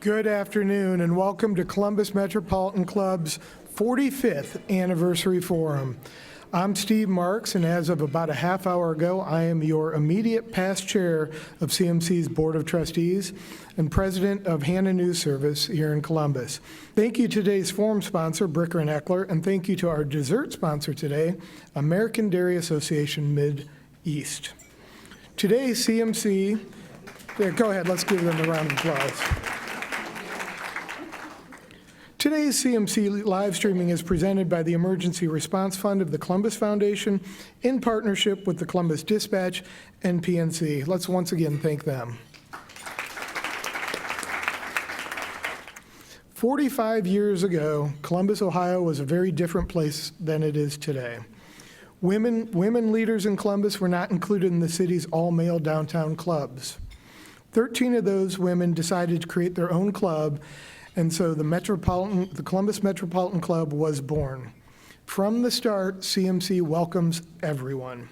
Good afternoon and welcome to Columbus Metropolitan Club's 45th Anniversary Forum. I'm Steve Marks, and as of about a half hour ago, I am your immediate past chair of CMC's Board of Trustees and president of Hannah News Service here in Columbus. Thank you to today's forum sponsor, Bricker & Eckler, and thank you to our dessert sponsor today, American Dairy Association Mideast. Today, CMC, go ahead, let's give them a round of applause. Today's CMC live streaming is presented by the Emergency Response Fund of the Columbus Foundation in partnership with the Columbus Dispatch and PNC. Let's once again thank them. 45 years ago, Columbus, Ohio was a very different place than it is today. Women leaders in Columbus were not included in the city's all-male downtown clubs. 13 of those women decided to create their own club, and so the Columbus Metropolitan Club was born. From the start, CMC welcomes everyone.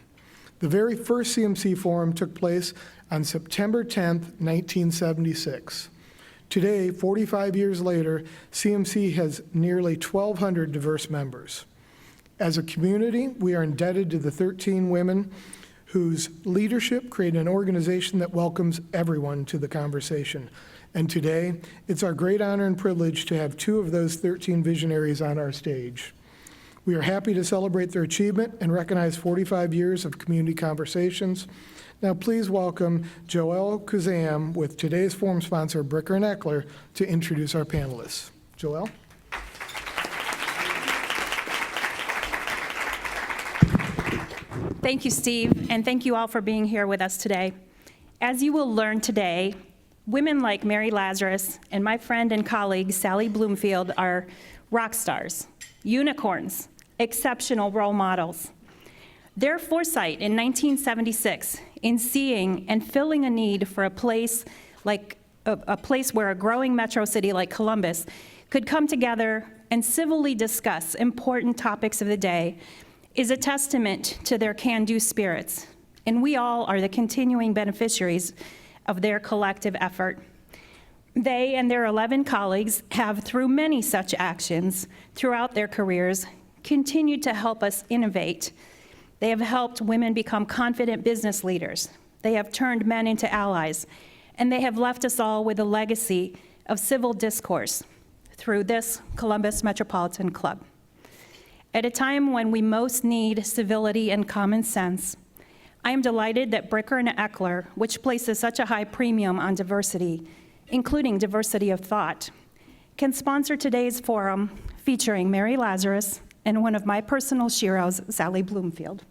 The very first CMC forum took place on September 10th, 1976. Today, 45 years later, CMC has nearly 1,200 diverse members. As a community, we are indebted to the 13 women whose leadership created an organization that welcomes everyone to the conversation. And today, it's our great honor and privilege to have two of those 13 visionaries on our stage. We are happy to celebrate their achievement and recognize 45 years of community conversations. Now please welcome Joelle Kuzam with today's forum sponsor, Bricker & Eckler, to introduce our panelists. Joelle? Thank you, Steve, and thank you all for being here with us today. As you will learn today, women like Mary Lazarus and my friend and colleague Sally Bloomfield are rock stars, unicorns, exceptional role models. Their foresight in 1976 in seeing and filling a need for a place where a growing metro city like Columbus could come together and civilly discuss important topics of the day is a testament to their can-do spirits, and we all are the continuing beneficiaries of their collective effort. They and their 11 colleagues have, through many such actions throughout their careers, continued to help us innovate. They have helped women become confident business leaders. They have turned men into allies, and they have left us all with a legacy of civil discourse through this Columbus Metropolitan Club. At a time when we most need civility and common sense, I am delighted that Bricker & Eckler, which places such a high premium on diversity, including diversity of thought, can sponsor today's forum featuring Mary Lazarus and one of my personal sheroes, Sally Bloomfield.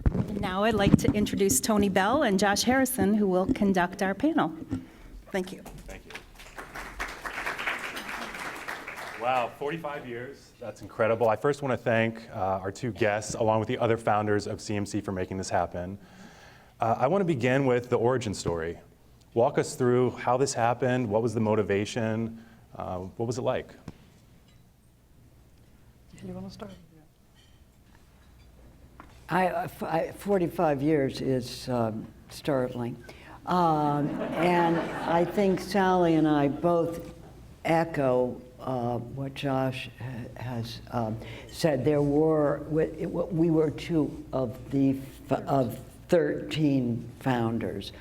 And now I'd like to introduce Toni Bell and Josh Harrison, who will conduct our panel. Thank you. Thank you. Wow, 45 years, that's incredible. I first want to thank our two guests, along with the other founders of CMC, for making this happen. I want to begin with the origin story. Walk us through how this happened, what was the motivation, what was it like? You want to start? 45 years is startling. And I think Sally and I both echo what Josh has said. We were two of 13 founders,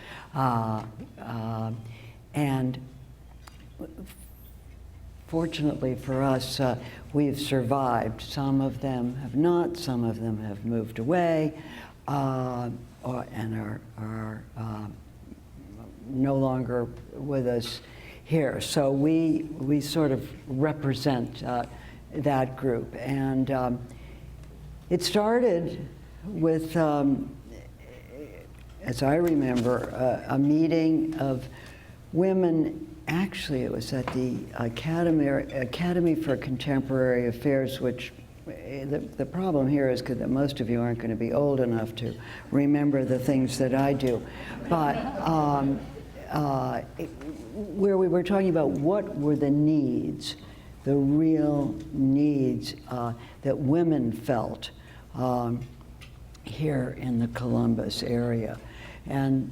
and fortunately for us, we've survived. Some of them have not. Some of them have moved away, and are no longer with us here. So we sort of represent that group. And it started with, as I remember, a meeting of women. Actually, it was at the Academy for Contemporary Affairs, which the problem here is that most of you aren't going to be old enough to remember the things that I do. But where we were talking about what were the needs, the real needs that women felt here in the Columbus area. And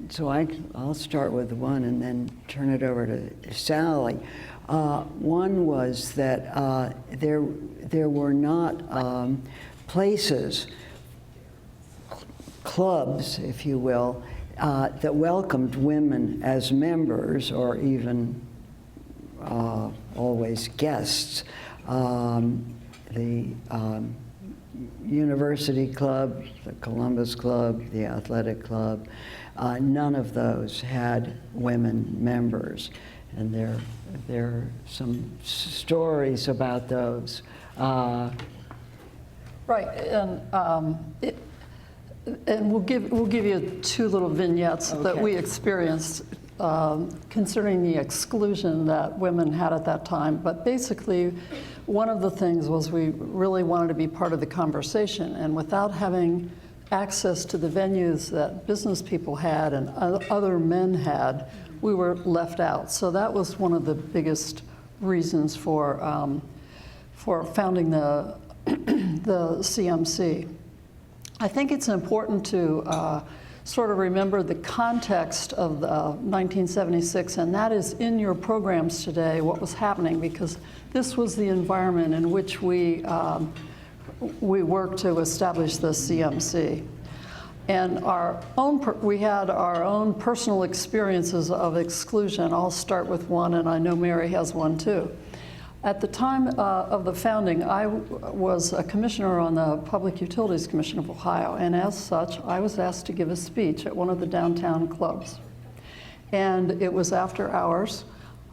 so I'll start with one and then turn it over to Sally. One was that there were not places, clubs, if you will, that welcomed women as members or even always guests. The University Club, the Columbus Club, the Athletic Club, none of those had women members. And there are some stories about those. Right, and we'll give you two little vignettes that Okay. we experienced concerning the exclusion that women had at that time. But basically, one of the things was we really wanted to be part of the conversation, and without having access to the venues that business people had and other men had, we were left out. So that was one of the biggest reasons for founding the CMC. I think it's important to sort of remember the context of 1976, and that is in your programs today, what was happening, because this was the environment in which we worked to establish the CMC. And we had our own personal experiences of exclusion. I'll start with one, and I know Mary has one too. At the time of the founding, I was a commissioner on the Public Utilities Commission of Ohio, and as such, I was asked to give a speech at one of the downtown clubs. And it was after hours,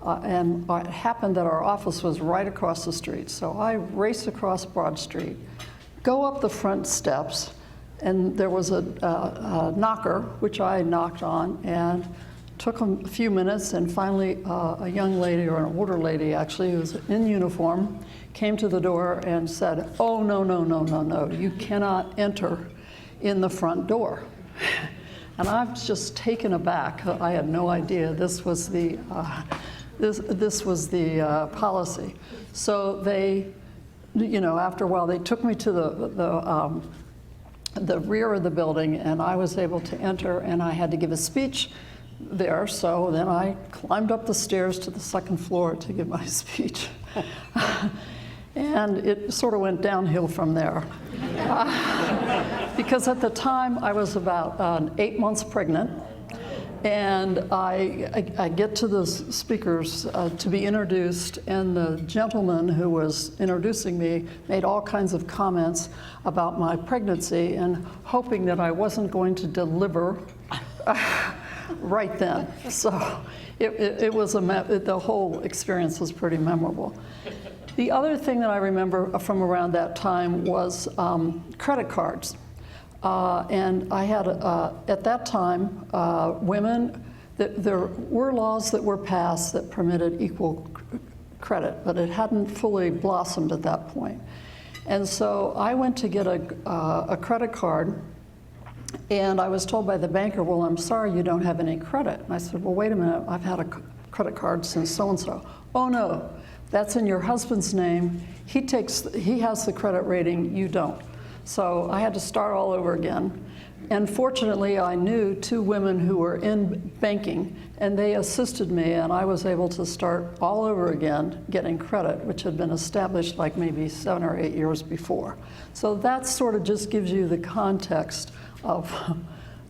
and it happened that our office was right across the street. So I raced across Broad Street, go up the front steps, and there was a knocker, which I knocked on, and took a few minutes, and finally a young lady, or an older lady actually, who was in uniform, came to the door and said, "Oh, no, no, no, no, no, you cannot enter in the front door." And I was just taken aback. I had no idea this was the policy. So they, after a while, they took me to the rear of the building, and I was able to enter, and I had to give a speech there. So then I climbed up the stairs to the second floor to give my speech. And it sort of went downhill from there. Because at the time I was about 8 months pregnant, and I get to the speakers to be introduced, and the gentleman who was introducing me made all kinds of comments about my pregnancy and hoping that I wasn't going to deliver right then. So it was the whole experience was pretty memorable. The other thing that I remember from around that time was credit cards. And I had, at that time, women, there were laws that were passed that permitted equal credit, but it hadn't fully blossomed at that point. And so I went to get a credit card, and I was told by the banker, "Well, I'm sorry, you don't have any credit." And I said, "Well, wait a minute, I've had a credit card since so-and-so." "Oh, no, that's in your husband's name. He has the credit rating, you don't." So I had to start all over again. And fortunately, I knew two women who were in banking, and they assisted me, and I was able to start all over again getting credit, which had been established like maybe 7 or 8 years before. So that sort of just gives you the context of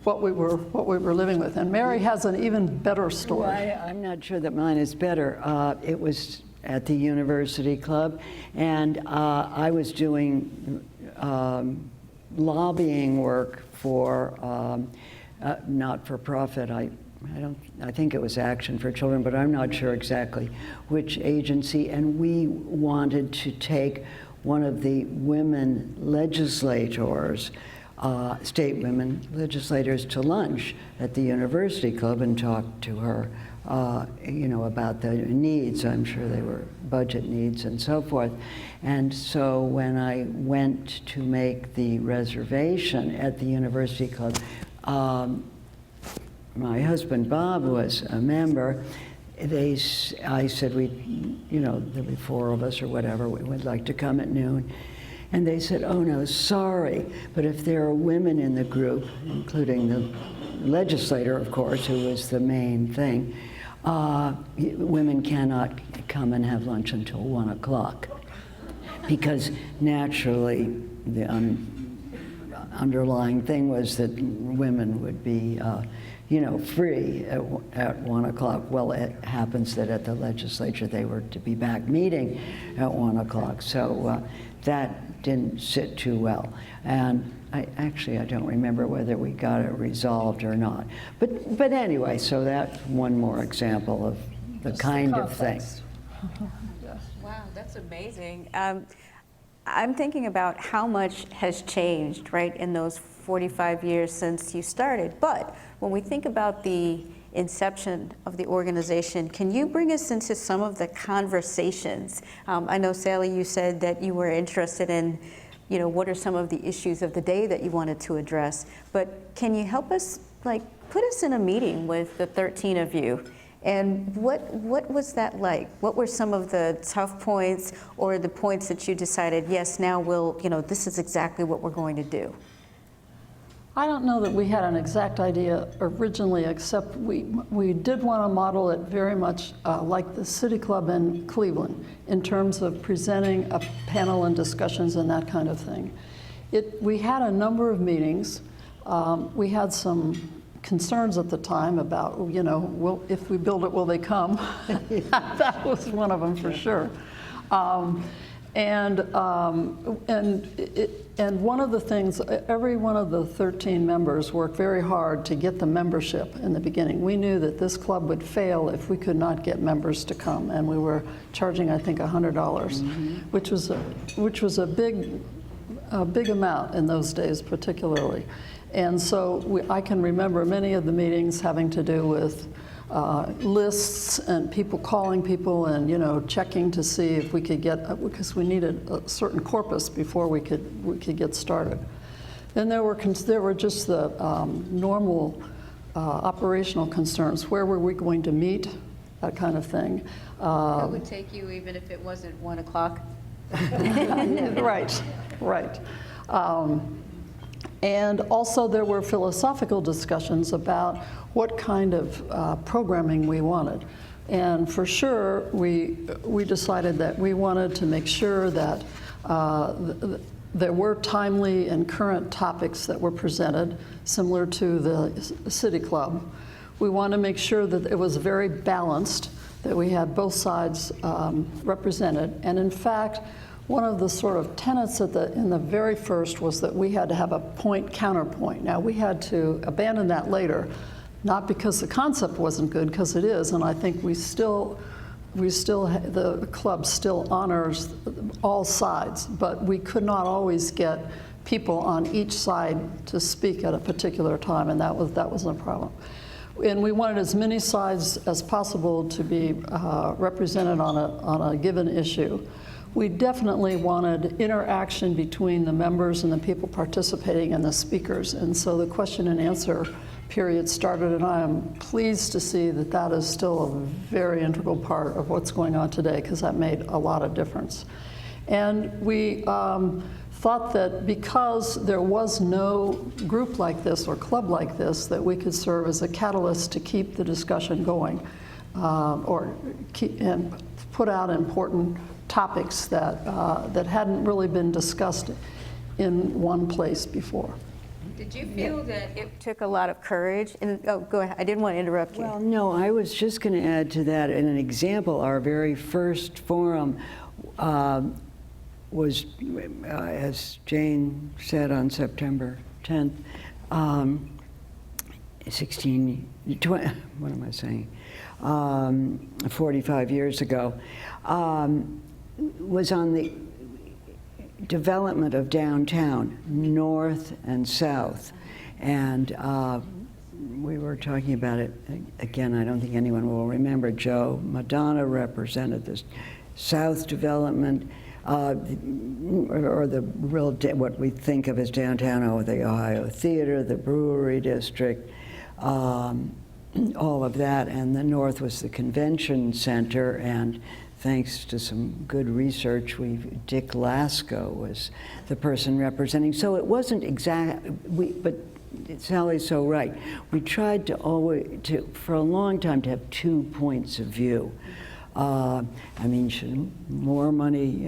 what we were living with. And Mary has an even better story. I'm not sure that mine is better. It was at the University Club, and I was doing lobbying work for not-for-profit. I think it was Action for Children, but I'm not sure exactly which agency. And we wanted to take one of the women legislators, state women legislators, to lunch at the University Club and talk to her, about the needs. I'm sure they were budget needs and so forth. And so when I went to make the reservation at the University Club, my husband Bob was a member. I said, there'll be 4 of us or whatever, we would like to come at noon. And they said, oh no, sorry, but if there are women in the group, including the legislator, of course, who was the main thing, women cannot come and have lunch until 1 o'clock. Because naturally, the underlying thing was that women would be, free at 1 o'clock. Well, it happens that at the legislature they were to be back meeting at 1 o'clock. So that didn't sit too well. And I don't remember whether we got it resolved or not. But anyway, so that's one more example of the kind of thing. Wow, that's amazing. I'm thinking about how much has changed, right, in those 45 years since you started. But when we think about the inception of the organization, can you bring us into some of the conversations? I know, Sally, you said that you were interested in, what are some of the issues of the day that you wanted to address. But can you help us, put us in a meeting with the 13 of you? And what was that like? What were some of the tough points or the points that you decided, yes, now this is exactly what we're going to do? I don't know that we had an exact idea originally, except we did want to model it very much like the City Club in Cleveland in terms of presenting a panel and discussions and that kind of thing. We had a number of meetings. We had some concerns at the time about, if we build it, will they come? That was one of them for sure. And one of the things, every one of the 13 members worked very hard to get the membership in the beginning. We knew that this club would fail if we could not get members to come, and we were charging, I think, $100, which was a big amount in those days, particularly. And so I can remember many of the meetings having to do with lists and people calling people and checking to see if we could get, because we needed a certain corpus before we could get started. Then there were just the normal operational concerns. Where were we going to meet? That kind of thing. That would take you even if it wasn't 1 o'clock. Right. And also there were philosophical discussions about what kind of programming we wanted. And for sure, we decided that we wanted to make sure that there were timely and current topics that were presented, similar to the City Club. We wanted to make sure that it was very balanced, that we had both sides represented. And in fact, one of the sort of tenets in the very first was that we had to have a point-counterpoint. Now, we had to abandon that later, not because the concept wasn't good, because it is, and I think the club still honors all sides, but we could not always get people on each side to speak at a particular time, and that was a problem. And we wanted as many sides as possible to be represented on a given issue. We definitely wanted interaction between the members and the people participating and the speakers. And so the question and answer period started, and I am pleased to see that that is still a very integral part of what's going on today, because that made a lot of difference. And we thought that because there was no group like this or club like this, that we could serve as a catalyst to keep the discussion going and put out important topics that hadn't really been discussed in one place before. Did you feel that it took a lot of courage? And go ahead. I didn't want to interrupt you. Well, no, I was just going to add to that. In an example, our very first forum was, as Jane said, on September 10th, 45 years ago, was on the development of downtown, north and south. And we were talking about it, again, I don't think anyone will remember, Joe Madonna represented this south development, or the real, what we think of as downtown, the Ohio Theater, the Brewery District, all of that. And the north was the convention center and thanks to some good research, Dick Lasko was the person representing. So it wasn't but Sally's so right. We tried for a long time to have 2 points of view. I mean, should more money,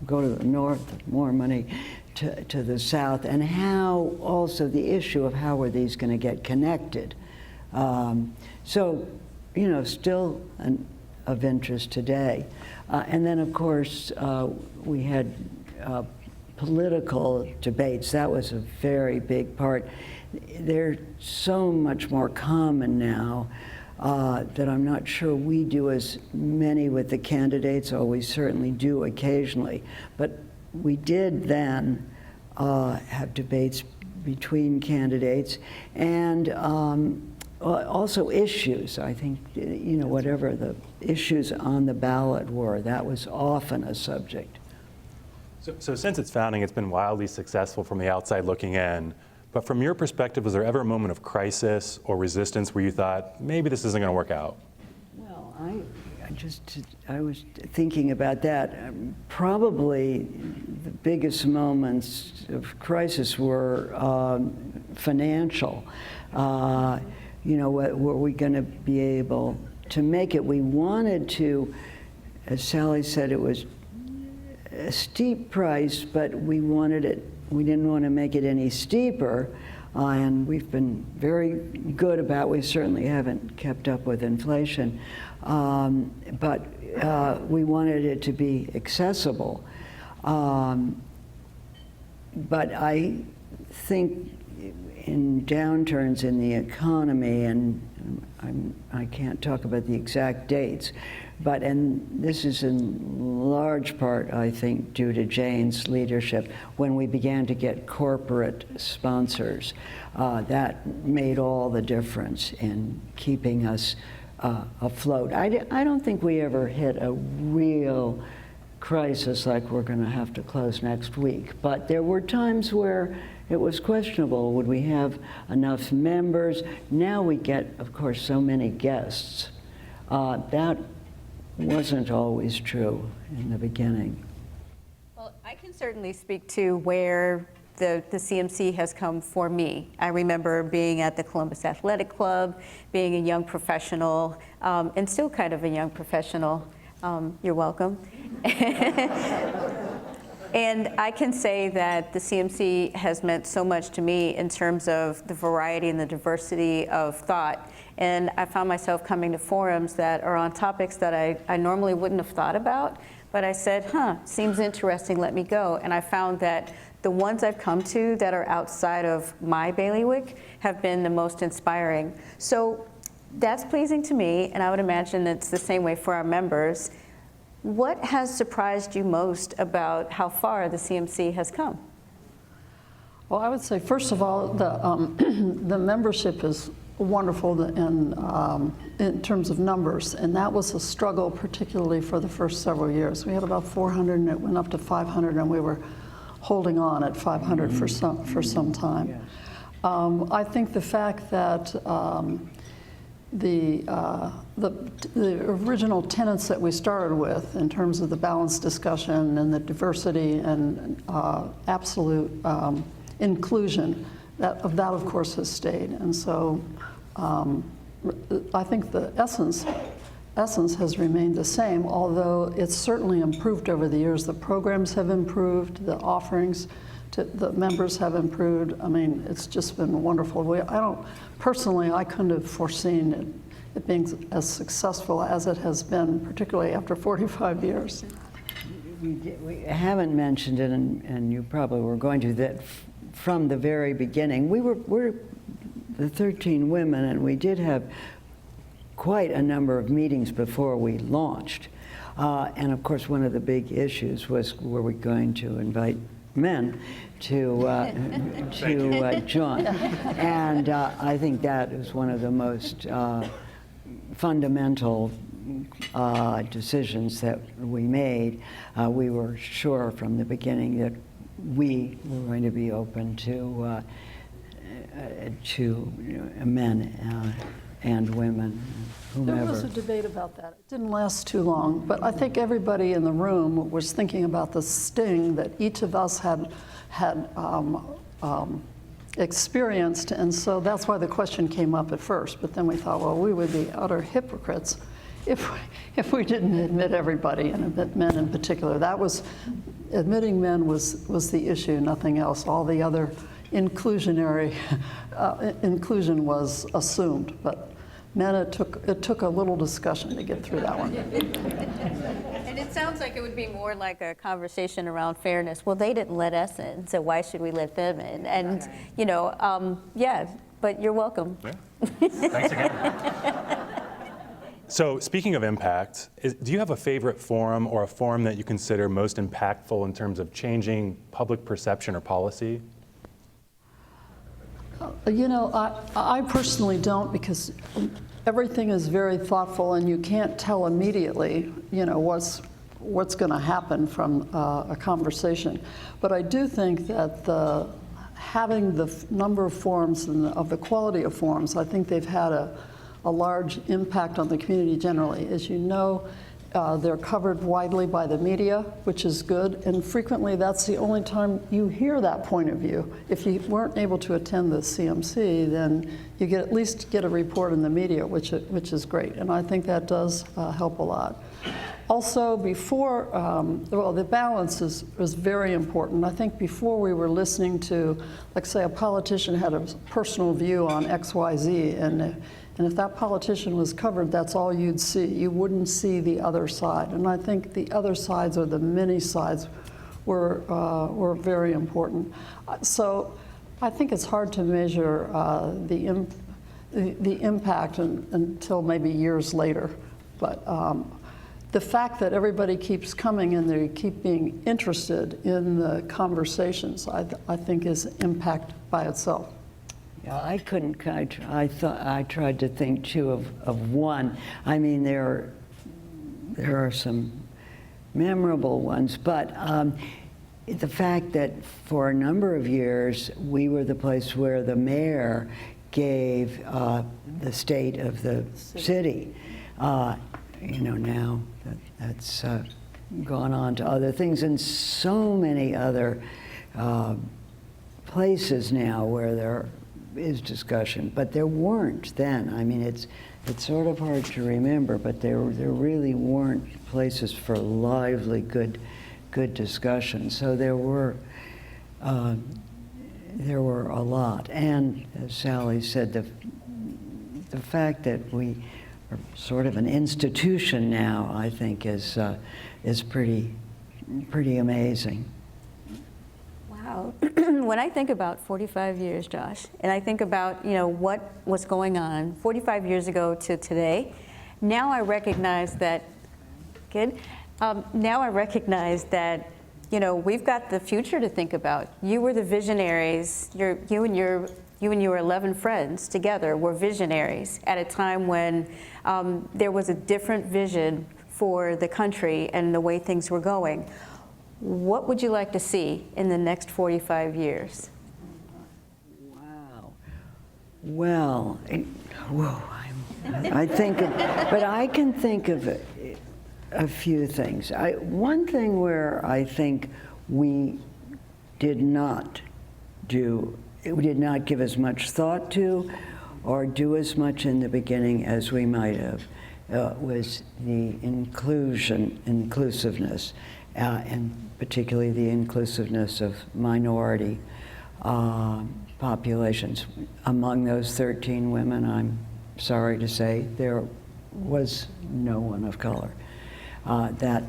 go to the north, more money to the south, and how also the issue of how are these going to get connected. So, still of interest today. And then, of course, we had political debates. That was a very big part. They're so much more common now that I'm not sure we do as many with the candidates, or we certainly do occasionally. But we did then have debates between candidates, and also issues. I think, whatever the issues on the ballot were, that was often a subject. So since its founding, it's been wildly successful from the outside looking in. But from your perspective, was there ever a moment of crisis or resistance where you thought, maybe this isn't going to work out? Well, I was thinking about that. Probably the biggest moments of crisis were financial. Were we going to be able to make it? We wanted to, as Sally said, it was a steep price, but we didn't want to make it any steeper, and we've been very good about, we certainly haven't kept up with inflation, but we wanted it to be accessible. But I think in downturns in the economy, and I can't talk about the exact dates, and this is in large part, I think, due to Jane's leadership, when we began to get corporate sponsors. That made all the difference in keeping us afloat. I don't think we ever hit a real crisis like we're going to have to close next week, but there were times where it was questionable. Would we have enough members? Now we get, of course, so many guests. That wasn't always true in the beginning. Well, I can certainly speak to where the CMC has come for me. I remember being at the Columbus Athletic Club, being a young professional, and still kind of a young professional. You're welcome. And I can say that the CMC has meant so much to me in terms of the variety and the diversity of thought. And I found myself coming to forums that are on topics that I normally wouldn't have thought about, but I said, seems interesting, let me go. And I found that the ones I've come to that are outside of my bailiwick have been the most inspiring. So that's pleasing to me, and I would imagine it's the same way for our members. What has surprised you most about how far the CMC has come? Well, I would say, first of all, the membership is wonderful in terms of numbers, and that was a struggle, particularly for the first several years. We had about 400, and it went up to 500, and we were holding on at 500 for some time. Yes. I think the fact that the original tenets that we started with, in terms of the balanced discussion and the diversity and absolute inclusion, that of course has stayed. And so I think the essence has remained the same, although it's certainly improved over the years. The programs have improved, the offerings to the members have improved. I mean, it's just been wonderful. Personally, I couldn't have foreseen it being as successful as it has been, particularly after 45 years. We haven't mentioned it, and you probably were going to, that from the very beginning, we're the 13 women, and we did have quite a number of meetings before we launched. And of course, one of the big issues was, were we going to invite men to join? And I think that is one of the most fundamental decisions that we made. We were sure from the beginning that we were going to be open to men. and women, There was whomever. a debate about that. It didn't last too long, but I think everybody in the room was thinking about the sting that each of us had experienced, and so that's why the question came up at first. But then we thought, well, we would be utter hypocrites if we didn't admit everybody, and admit men in particular. That was, admitting men was the issue, nothing else. All the other inclusionary inclusion was assumed, but men, it took a little discussion to get through that one. And it sounds like it would be more like a conversation around fairness. Well, they didn't let us in, so why should we let them in? And, you know, yeah, but you're welcome. Yeah. Thanks again. So speaking of impact, do you have a favorite forum or a forum that you consider most impactful in terms of changing public perception or policy? You know, I personally don't, because everything is very thoughtful, and you can't tell immediately, you know, what's going to happen from a conversation. But I do think that having the number of forums and of the quality of forums, I think they've had a large impact on the community generally. As you know, they're covered widely by the media, which is good, and frequently that's the only time you hear that point of view. If you weren't able to attend the CMC, then you at least get a report in the media, which is great, and I think that does help a lot. Also, before, well, the balance is very important. I think before we were listening to, like, say, a politician had a personal view on X, Y, Z, and if that politician was covered, that's all you'd see. You wouldn't see the other side. And I think the other sides, or the many sides, were very important. So I think it's hard to measure the impact until maybe years later. But the fact that everybody keeps coming and they keep being interested in the conversations, I think is impact by itself. Yeah, I couldn't. I tried to think too of one. I mean, there are some memorable ones, but the fact that for a number of years we were the place where the mayor gave the state of the city. You know, now that's gone on to other things, and so many other places now where there is discussion, but there weren't then. I mean, it's sort of hard to remember, but there really weren't places for lively, good discussion. So there were a lot, and as Sally said, the fact that we are sort of an institution now, I think, is pretty amazing. Wow. When I think about 45 years, Josh, and I think about, you know, what was going on 45 years ago to today, now I recognize that, now I recognize that, you know, we've got the future to think about. You were the visionaries. You and your 11 friends together were visionaries at a time when there was a different vision for the country and the way things were going. What would you like to see in the next 45 years? Wow. Well, I think, but I can think of a few things. One thing where I think we did not give as much thought to or do as much in the beginning as we might have was the inclusiveness, and particularly the inclusiveness of minority populations. Among those 13 women, I'm sorry to say, there was no one of color. That,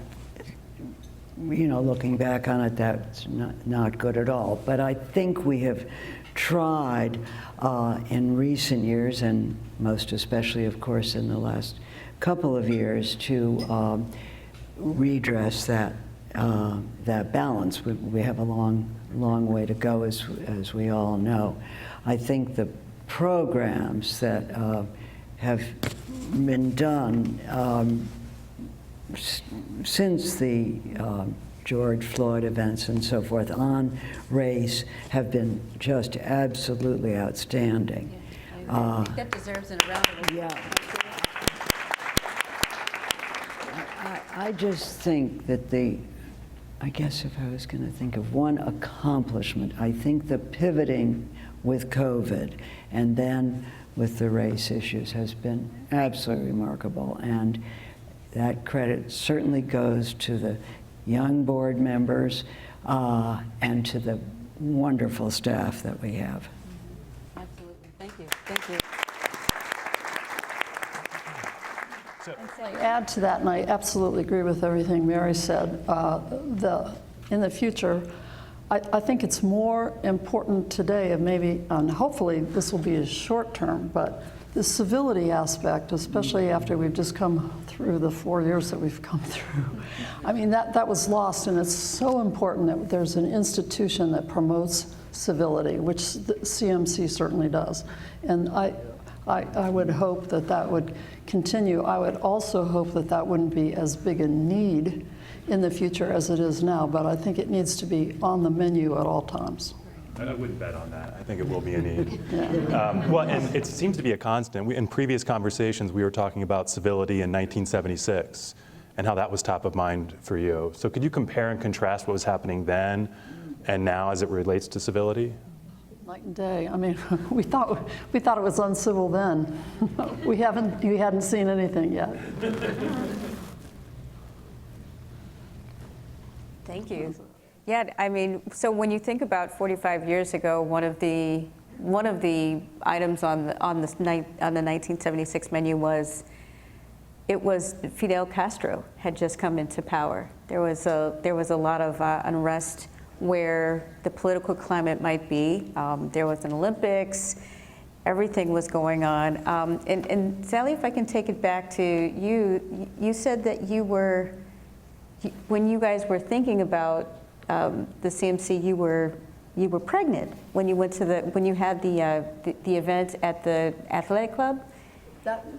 you know, looking back on it, that's not good at all. But I think we have tried in recent years, and most especially, of course, in the last couple of years, to redress that balance. We have a long way to go, as we all know. I think the programs that have been done since the George Floyd events and so forth on race have been just absolutely outstanding. That deserves a round of applause. Yeah. I just think that I guess if I was going to think of one accomplishment, I think the pivoting with COVID and then with the race issues has been absolutely remarkable. And that credit certainly goes to the young board members and to the wonderful staff that we have. Absolutely. Thank you. Thank you. I add to that, and I absolutely agree with everything Mary said. In the future, I think it's more important today, and maybe, and hopefully this will be a short term, but the civility aspect, especially after we've just come through the 4 years that we've come through. I mean, that was lost, and it's so important that there's an institution that promotes civility, which the CMC certainly does. And I would hope that that would continue. I would also hope that that wouldn't be as big a need in the future as it is now, but I think it needs to be on the menu at all times. I wouldn't bet on that. I think it will be a need. Well, and it seems to be a constant. In previous conversations, we were talking about civility in 1976 and how that was top of mind for you. So could you compare and contrast what was happening then and now as it relates to civility? Night and day. I mean, we thought it was uncivil then. We hadn't seen anything yet. Thank you. Yeah, I mean, so when you think about 45 years ago, one of the items on the 1976 menu was Fidel Castro had just come into power. There was a lot of unrest where the political climate might be. There was an Olympics. Everything was going on. And Sally, if I can take it back to you, you said that when you guys were thinking about the CMC, you were pregnant when you had the event at the athletic club.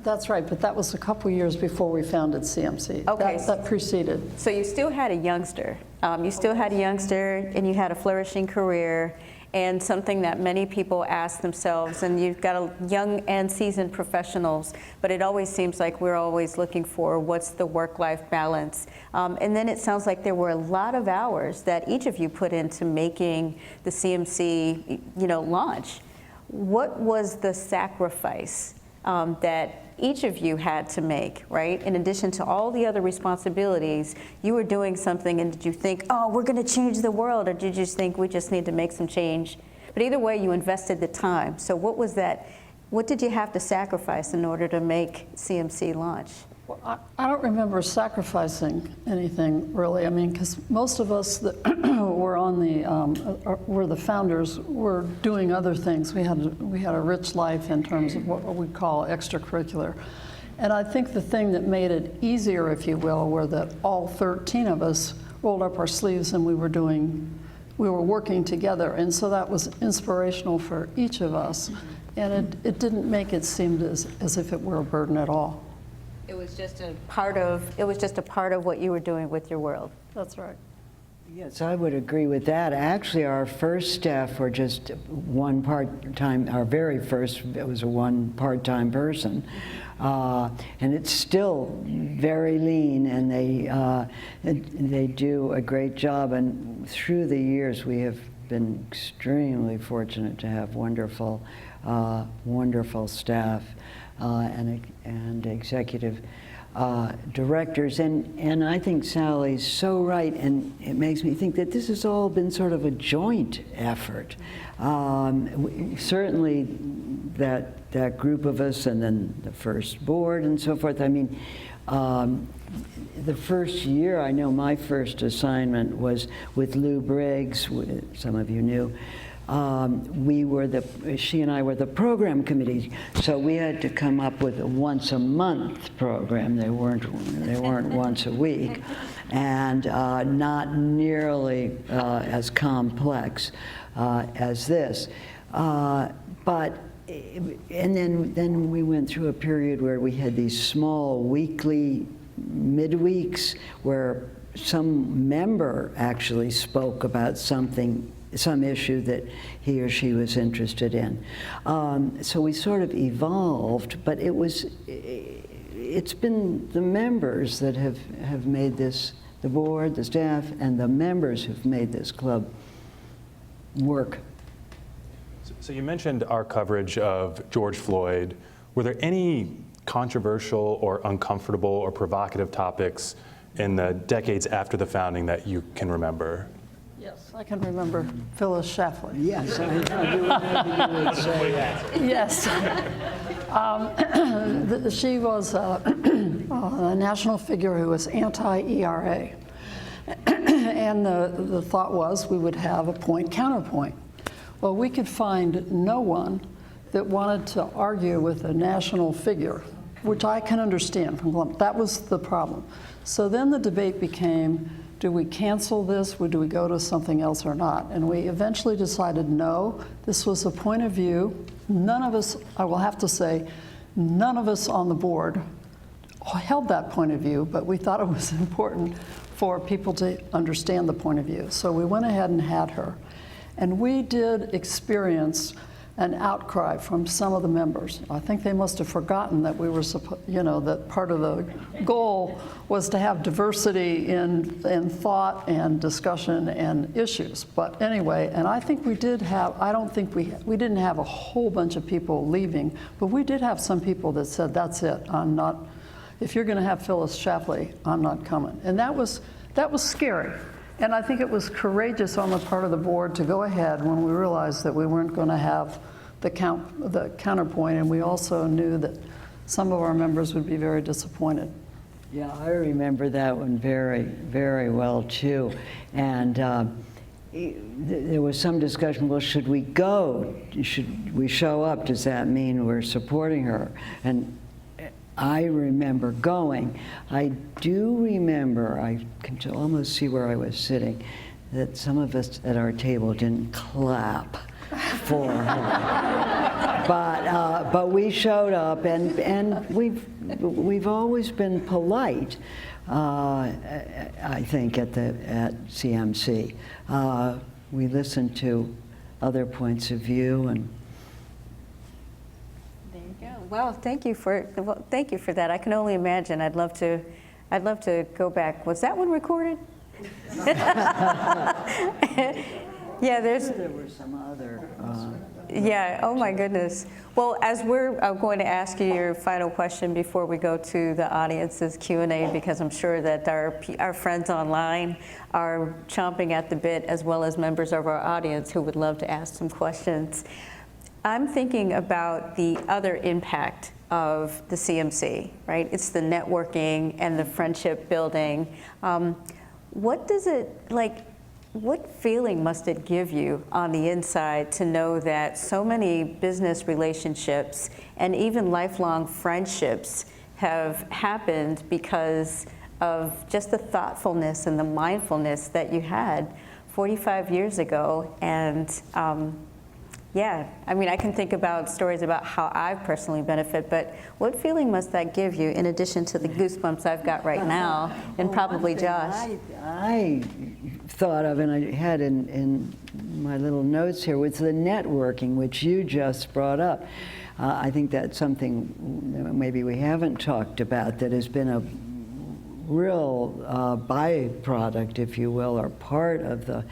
That's right, but that was a couple years before we founded CMC. Okay. That preceded. So you still had a youngster. You still had a youngster, and you had a flourishing career, and something that many people ask themselves, and you've got a young and seasoned professionals, but it always seems like we're always looking for what's the work-life balance. And then it sounds like there were a lot of hours that each of you put into making the CMC, launch. What was the sacrifice that each of you had to make, right? In addition to all the other responsibilities, you were doing something, and did you think, oh, we're going to change the world, or did you just think we just need to make some change? But either way, you invested the time. So what was that? What did you have to sacrifice in order to make CMC launch? Well, I don't remember sacrificing anything, really. I mean, because most of us that were the founders were doing other things. We had a rich life in terms of what we call extracurricular. And I think the thing that made it easier, if you will, were that all 13 of us rolled up our sleeves and we were working together. And so that was inspirational for each of us. And it didn't make it seem as if it were a burden at all. It was just a part of what you were doing with your world. That's right. Yes, I would agree with that. Actually, our first staff were just one part-time. Our very first, it was a one part-time person. And it's still very lean, and they do a great job. And through the years, we have been extremely fortunate to have wonderful staff and executive directors. And I think Sally's so right, and it makes me think that this has all been sort of a joint effort. Certainly that group of us, and then the first board and so forth. I mean, the first year, I know my first assignment was with Lou Briggs, some of you knew. She and I were the program committee, so we had to come up with a once a month program. They weren't once a week, and not nearly as complex as this. And then we went through a period where we had these small weekly midweeks where some member actually spoke about something some issue that he or she was interested in. So we sort of evolved, but it's been the members that have made this, the board, the staff, and the members who've made this club work. So you mentioned our coverage of George Floyd. Were there any controversial or uncomfortable or provocative topics in the decades after the founding that you can remember? Yes, I can remember Phyllis Schlafly. Yes, I thought you would say that. Yes. She was a national figure who was anti-ERA. And the thought was we would have a point-counterpoint. Well, we could find no one that wanted to argue with a national figure, which I can understand from Columbus. That was the problem. So then the debate became, do we cancel this, or do we go to something else or not? And we eventually decided no, this was a point of view. None of us, I will have to say, none of us on the board held that point of view, but we thought it was important for people to understand the point of view. So we went ahead and had her. And we did experience an outcry from some of the members. I think they must have forgotten that we were, that part of the goal was to have diversity in thought and discussion and issues. But anyway, and I think we did have, I don't think we didn't have a whole bunch of people leaving, but we did have some people that said, that's it, I'm not, if you're gonna have Phyllis Schlafly, I'm not coming. And that was scary. And I think it was courageous on the part of the board to go ahead when we realized that we weren't going to have the counterpoint, and we also knew that some of our members would be very disappointed. Yeah, I remember that one very, very well too. And there was some discussion, well, should we go? Should we show up? Does that mean we're supporting her? And I remember going. I do remember, I can almost see where I was sitting, that some of us at our table didn't clap for her. But we showed up, and we've always been polite, I think, at CMC. We listened to other points of view, and Well, thank you for that. I can only imagine. I'd love to go back. Was that one recorded? Yeah, there were some other. Yeah. Oh my goodness. Well, as we're going to ask you your final question before we go to the audience's Q&A, because I'm sure that our friends online are chomping at the bit, as well as members of our audience who would love to ask some questions. I'm thinking about the other impact of the CMC, right? It's the networking and the friendship building. What feeling must it give you on the inside to know that so many business relationships and even lifelong friendships have happened because of just the thoughtfulness and the mindfulness that you had 45 years ago? And yeah, I mean, I can think about stories about how I've personally benefited, but what feeling must that give you in addition to the goosebumps I've got right now, and probably Josh? I thought of, and I had in my little notes here, was the networking, which you just brought up. I think that's something maybe we haven't talked about that has been a real byproduct, if you will, or part of the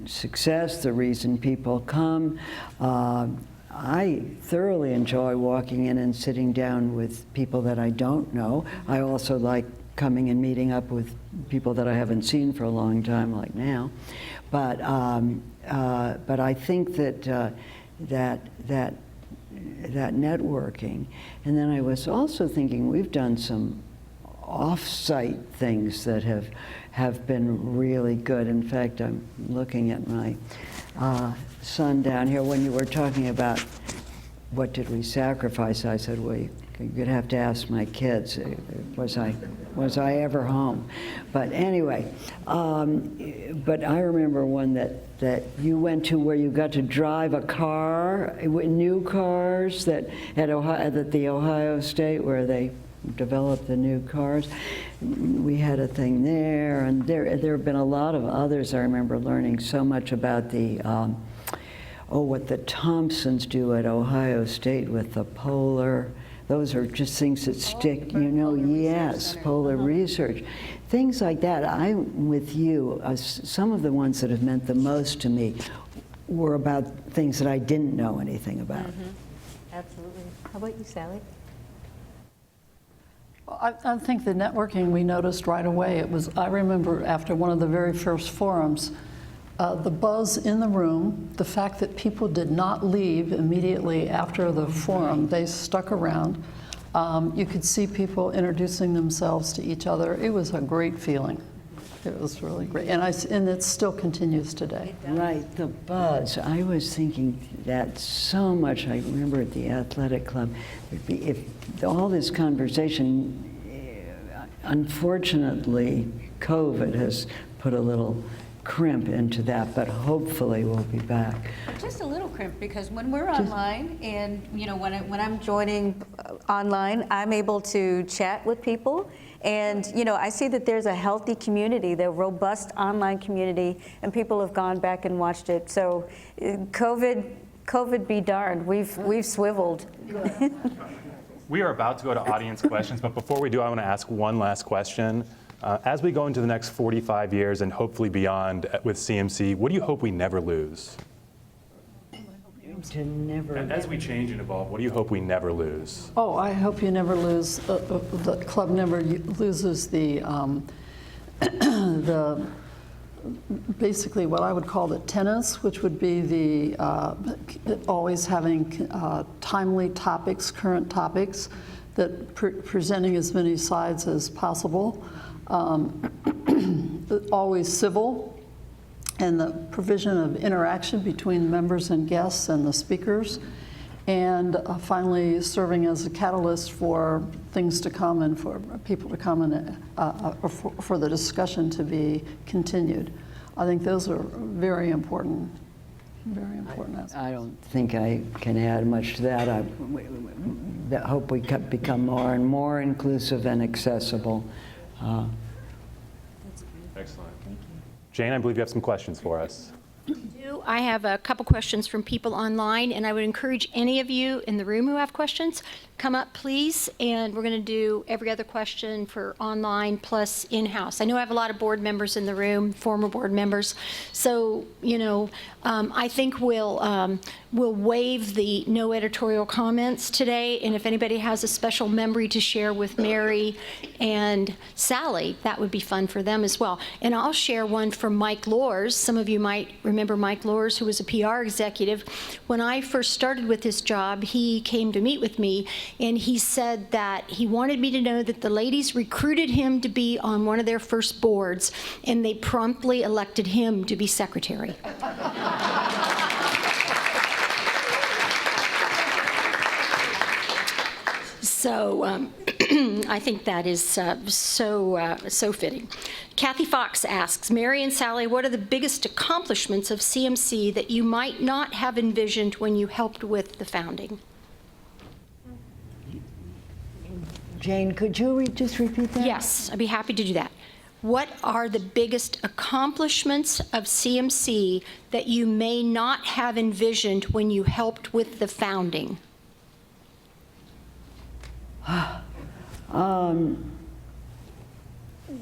success, the reason people come. I thoroughly enjoy walking in and sitting down with people that I don't know. I also like coming and meeting up with people that I haven't seen for a long time, like now. But I think that that networking, and then I was also thinking we've done some off-site things that have been really good. In fact, I'm looking at my son down here. When you were talking about what did we sacrifice, I said, well, you'd have to ask my kids. Was I ever home? But anyway, but I remember one that you went to where you got to drive a car, new cars that at the Ohio State, where they developed the new cars. We had a thing there, and there have been a lot of others. I remember learning so much about the, what the Thompsons do at Ohio State with the polar. Those are just things that stick, you know, yes, polar research. Things like that. I'm with you. Some of the ones that have meant the most to me were about things that I didn't know anything about. Absolutely. How about you, Sally? I think the networking we noticed right away, I remember after one of the very first forums, the buzz in the room, the fact that people did not leave immediately after the forum, they stuck around. You could see people introducing themselves to each other. It was a great feeling. It was really great, and it still continues today. Right, the buzz. I was thinking that so much. I remember at the athletic club, if all this conversation, unfortunately, COVID has put a little crimp into that, but hopefully we'll be back. Just a little crimp, because when we're online, and you know, when I'm joining online, I'm able to chat with people, and you know, I see that there's a healthy community, the robust online community, and people have gone back and watched it. So, COVID be darned, we've swiveled. We are about to go to audience questions, but before we do, I want to ask one last question. As we go into the next 45 years and hopefully beyond with CMC, what do you hope we never lose? To never. And as we change and evolve, what do you hope we never lose? Oh, I hope you never lose, the club never loses the basically what I would call the tenets, which would be the always having timely topics, current topics, that presenting as many sides as possible, always civil, and the provision of interaction between members and guests and the speakers, and finally serving as a catalyst for things to come and for people to come and for the discussion to be continued. I think those are very important, very important. I don't think I can add much to that. I hope we become more and more inclusive and accessible. Excellent. Thank you. Jane, I believe you have some questions for us. I have a couple questions from people online, and I would encourage any of you in the room who have questions, come up, please, and we're going to do every other question for online plus in-house. I know I have a lot of board members in the room, former board members, so, you know, I think we'll waive the no editorial comments today, and if anybody has a special memory to share with Mary and Sally, that would be fun for them as well. And I'll share one from Mike Loers. Some of you might remember Mike Loers, who was a PR executive. When I first started with this job, he came to meet with me, and he said that he wanted me to know that the ladies recruited him to be on one of their first boards, and they promptly elected him to be secretary. So I think that is so fitting. Kathy Fox asks, Mary and Sally, what are the biggest accomplishments of CMC that you might not have envisioned when you helped with the founding? Jane, could you just repeat that? Yes, I'd be happy to do that. What are the biggest accomplishments of CMC that you may not have envisioned when you helped with the founding?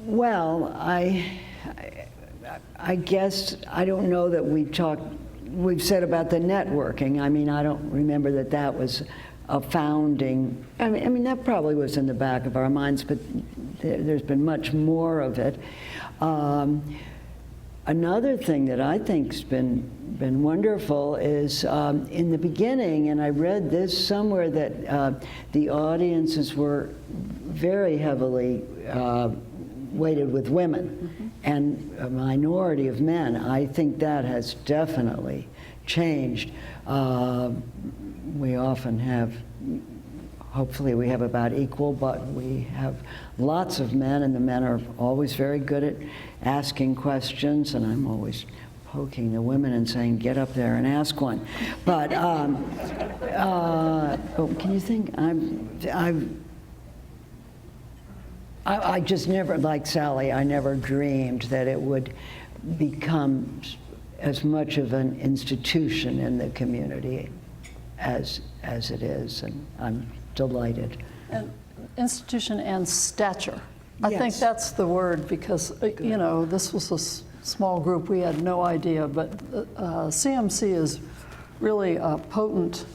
Well, I guess I don't know that we've said about the networking. I mean, I don't remember that was a founding. I mean, that probably was in the back of our minds, but there's been much more of it. Another thing that I think's been wonderful is in the beginning, and I read this somewhere, that the audiences were very heavily weighted with women and a minority of men. I think that has definitely changed. We often have, hopefully we have about equal, but we have lots of men, and the men are always very good at asking questions, and I'm always poking the women and saying, get up there and ask one. But can you think, I just never, like Sally, I never dreamed that it would become as much of an institution in the community as it is, and I'm delighted. And institution and stature. I think Yes. that's the word, because, you know, this was a small group. We had no idea, but CMC is really a potent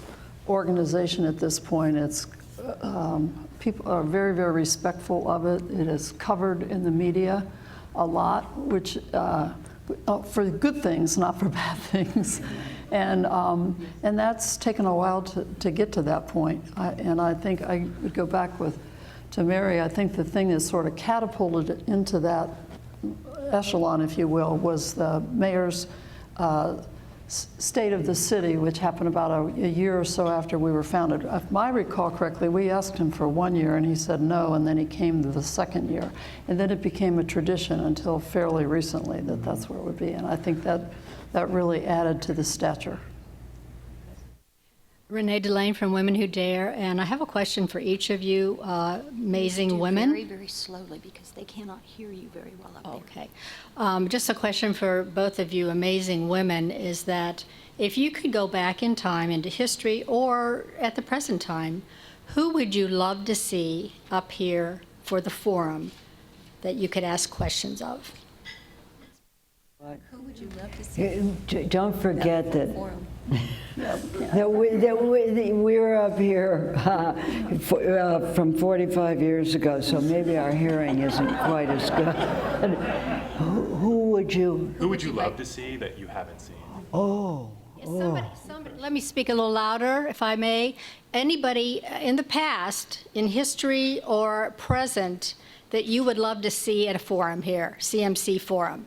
organization at this point. It's people are very, very respectful of it. It is covered in the media a lot, which for good things, not for bad things. And that's taken a while to get to that point. And I think I would go back to Mary. I think the thing that sort of catapulted into that echelon, if you will, was the mayor's state of the city, which happened about a year or so after we were founded. If I recall correctly, we asked him for 1 year and he said no, and then he came the second year. And then it became a tradition until fairly recently that that's where it would be. And I think that really added to the stature. Renee Delane from Women Who Dare, and I have a question for each of you, amazing women. Very, very slowly because they cannot hear you very well up there. Okay. Just a question for both of you, amazing women, is that if you could go back in time into history or at the present time, who would you love to see up here for the forum that you could ask questions of? Who would you love to see? Don't forget that we're up here from 45 years ago, so maybe our hearing isn't quite as good. Who would you love to see that you haven't seen? Oh. Somebody, let me speak a little louder, if I may. Anybody in the past, in history or present, that you would love to see at a forum here, CMC forum?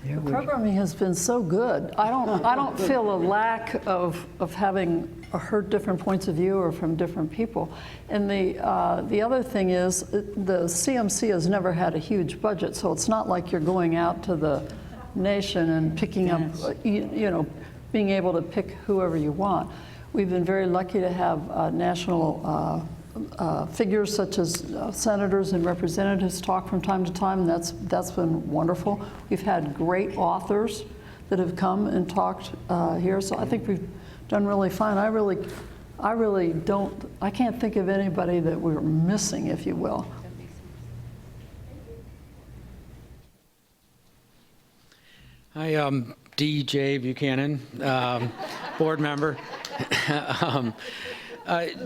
The programming has been so good. I don't feel a lack of having heard different points of view or from different people. And the other thing is, the CMC has never had a huge budget, so it's not like you're going out to the nation and picking up, you know, being able to pick whoever you want. We've been very lucky to have national figures such as senators and representatives talk from time to time, and that's been wonderful. We've had great authors that have come and talked here, so I think we've done really fine. I can't think of anybody that we're missing, if you will. Hi, I'm D.J. Buchanan, board member.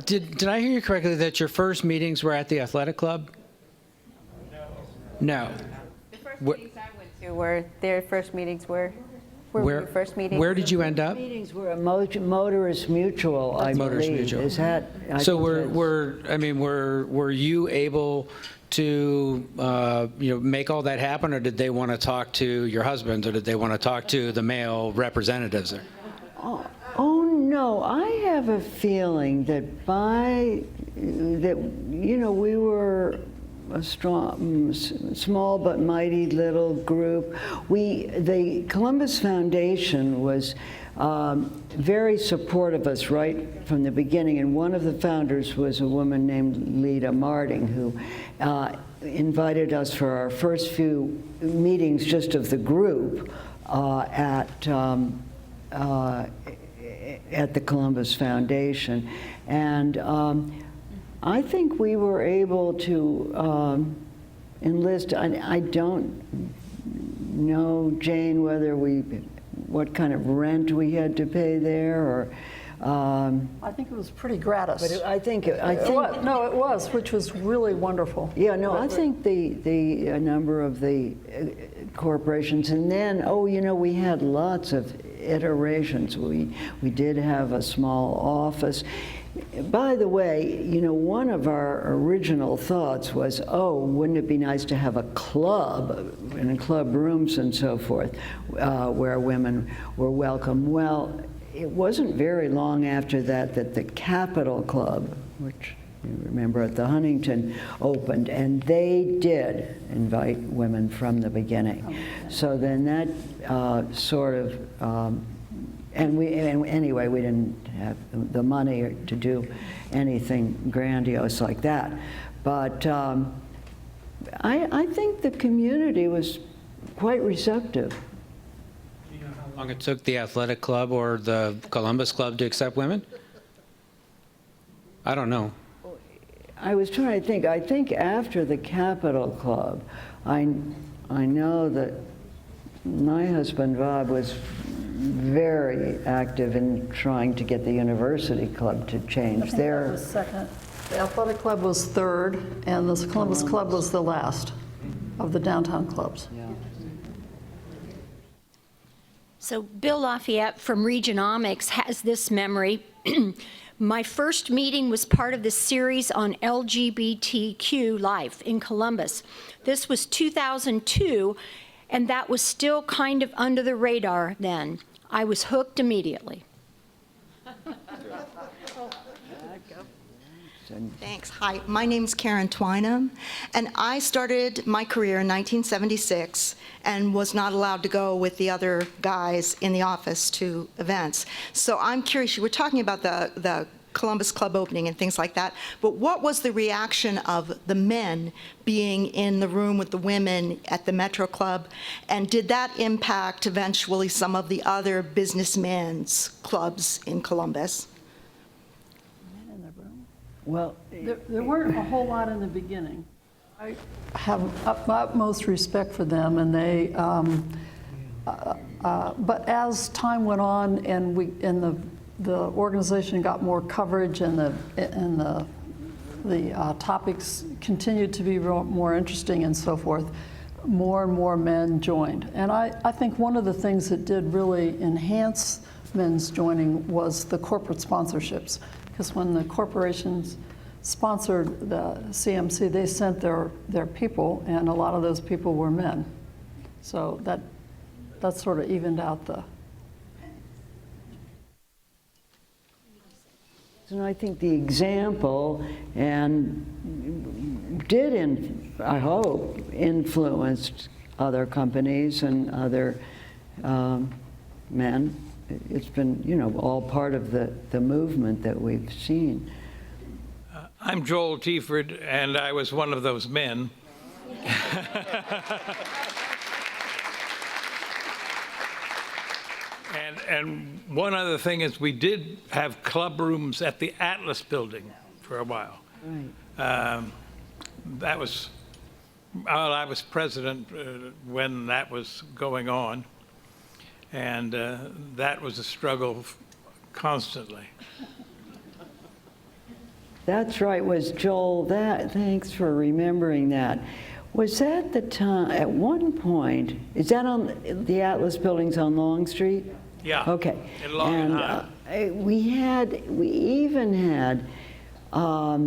Did I hear you correctly that your first meetings were at the athletic club? No. The first meetings I went to were, their first meetings were your first meetings. Where did you end up? Meetings were a Motorist Mutual, I believe. Motorist Mutual. Is that? So were you able to make all that happen, or did they want to talk to your husband, or did they want to talk to the male representatives there? Oh no, I have a feeling that we were a small but mighty little group. The Columbus Foundation was very supportive of us right from the beginning, and one of the founders was a woman named Lita Marding, who invited us for our first few meetings just of the group at the Columbus Foundation. And I think we were able to enlist, I don't know, Jane, what kind of rent we had to pay there, or I think it was pretty gratis. but I think It was, which was really wonderful. yeah, no, I think the number of the corporations, and then we had lots of iterations. We did have a small office. By the way, one of our original thoughts was, wouldn't it be nice to have a club, in club rooms and so forth, where women were welcome. Well, it wasn't very long after that the Capitol Club, which you remember at the Huntington, opened, and they did invite women from the beginning. So then that sort of And anyway, we didn't have the money to do anything grandiose like that. But I think the community was quite receptive. Do you know how long it took the athletic club or the Columbus Club to accept women? I don't know. I was trying to think. I think after the Capitol Club, I know that my husband, Bob, was very active in trying to get the University Club to change That their... was second. The athletic club was third, and the Columbus Club was the last of the downtown clubs. Yeah. So Bill Lafayette from Regionomics has this memory. My first meeting was part of the series on LGBTQ life in Columbus. This was 2002, and that was still kind of under the radar then. I was hooked immediately. Thanks. Hi, my name's Karen Twynham, and I started my career in 1976 and was not allowed to go with the other guys in the office to events. So I'm curious, you were talking about the Columbus Club opening and things like that, but what was the reaction of the men being in the room with the women at the Metro Club, and did that impact eventually some of the other businessmen's clubs in Columbus? Well, There weren't a whole lot in the beginning. I have utmost respect for them, and they. But as time went on, and the organization got more coverage, and the topics continued to be more interesting and so forth, more and more men joined. And I think one of the things that did really enhance men's joining was the corporate sponsorships. Because when the corporations sponsored the CMC, they sent their people, and a lot of those people were men. So that sort of evened out the... and I think the example did, I hope, influence other companies and other men. It's been, all part of the movement that we've seen. I'm Joel Tieford, and I was one of those men. And one other thing is we did have club rooms at the Atlas building for a while. Right. That was, I was president when that was going on. And that was a struggle constantly. That's right, was Joel, thanks for remembering that. Was that the time, at one point, is that on the Atlas buildings on Long Street? Yeah. Okay. In Long and High. We even had a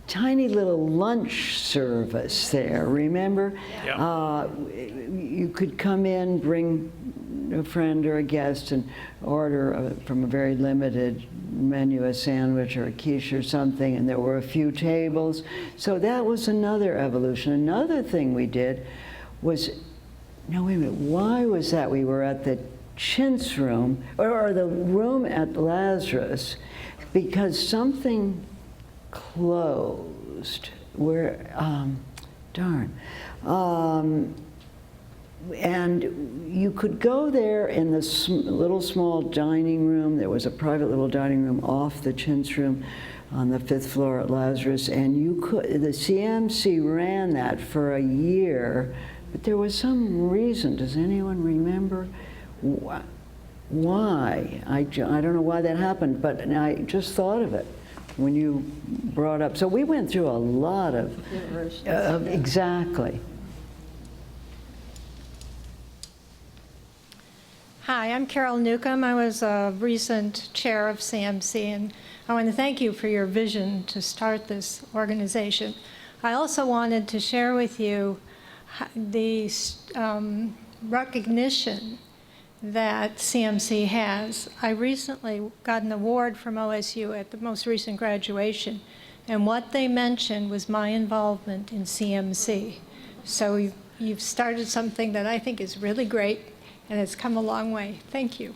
tiny little lunch service there, remember? Yeah. You could come in, bring a friend or a guest, and order from a very limited menu, a sandwich or a quiche or something, and there were a few tables. So that was another evolution. Another thing we did was, no, wait a minute, why was that? We were at the chintz room, or the room at Lazarus, because something closed. And you could go there in the little small dining room. There was a private little dining room off the chintz room on the 5th floor at Lazarus, and the CMC ran that for a year, but there was some reason. Does anyone remember why? I don't know why that happened, but I just thought of it when you brought up. So we went through a lot of exactly. Hi, I'm Carol Newcomb. I was a recent chair of CMC, and I want to thank you for your vision to start this organization. I also wanted to share with you the recognition that CMC has. I recently got an award from OSU at the most recent graduation, and what they mentioned was my involvement in CMC. So you've started something that I think is really great, and it's come a long way. Thank you.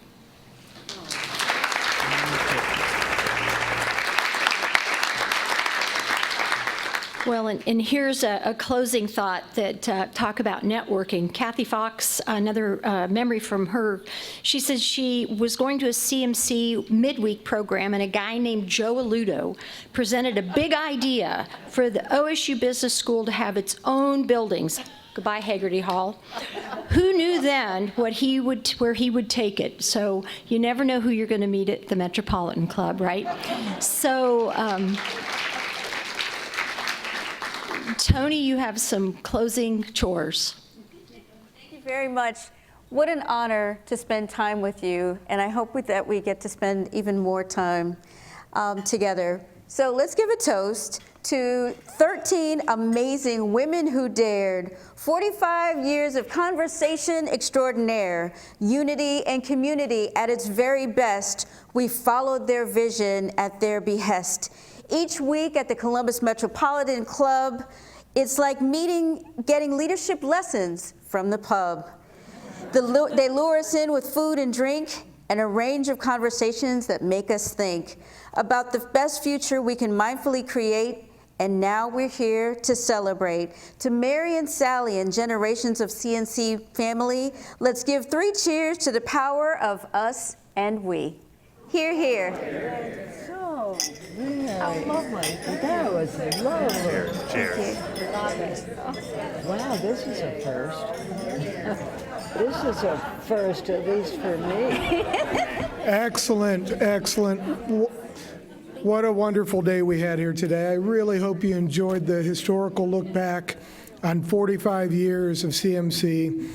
Well, and here's a closing thought that talk about networking. Kathy Fox, another memory from her, she said she was going to a CMC midweek program, and a guy named Joe Aludo presented a big idea for the OSU Business School to have its own buildings. Goodbye, Haggerty Hall. Who knew then where he would take it? So you never know who you're going to meet at the Metropolitan Club, right? So, Toni, you have some closing chores. Thank you very much. What an honor to spend time with you, and I hope that we get to spend even more time together. So let's give a toast to 13 amazing women who dared, 45 years of conversation extraordinaire, unity and community at its very best. We followed their vision at their behest. Each week at the Columbus Metropolitan Club, it's like getting leadership lessons from the pub. They lure us in with food and drink and a range of conversations that make us think about the best future we can mindfully create. And now we're here to celebrate. To Mary and Sally and generations of CNC family, let's give 3 cheers to the power of us and we. Hear, hear. So, very lovely. That was lovely. Cheers. Wow, this is a first. This is a first, at least for me. Excellent, excellent. What a wonderful day we had here today. I really hope you enjoyed the historical look back on 45 years of CMC.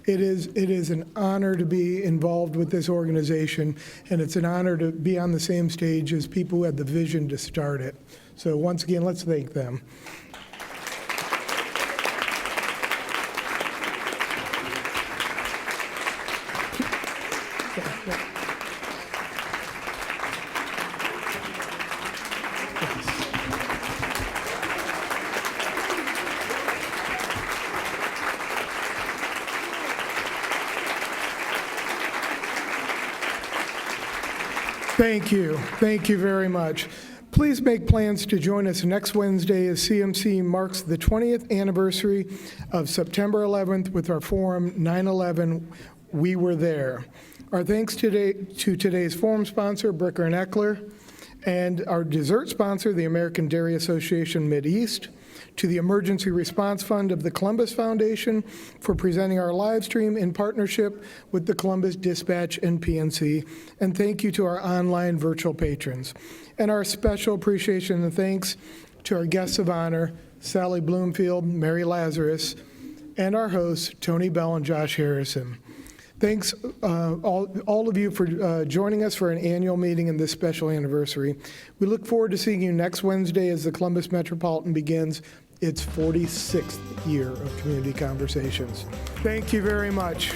It is an honor to be involved with this organization, and it's an honor to be on the same stage as people who had the vision to start it. So once again, let's thank them. Thank you. Thank you very much. Please make plans to join us next Wednesday as CMC marks the 20th anniversary of September 11th with our forum 9/11, We Were There. Our thanks today to today's forum sponsor, Bricker and Eckler, and our dessert sponsor, the American Dairy Association Mideast, to the Emergency Response Fund of the Columbus Foundation for presenting our live stream in partnership with the Columbus Dispatch and PNC, and thank you to our online virtual patrons. And our special appreciation and thanks to our guests of honor, Sally Bloomfield, Mary Lazarus, and our hosts, Toni Bell and Josh Harrison. Thanks all of you for joining us for an annual meeting in this special anniversary. We look forward to seeing you next Wednesday as the Columbus Metropolitan begins its 46th year of community conversations. Thank you very much.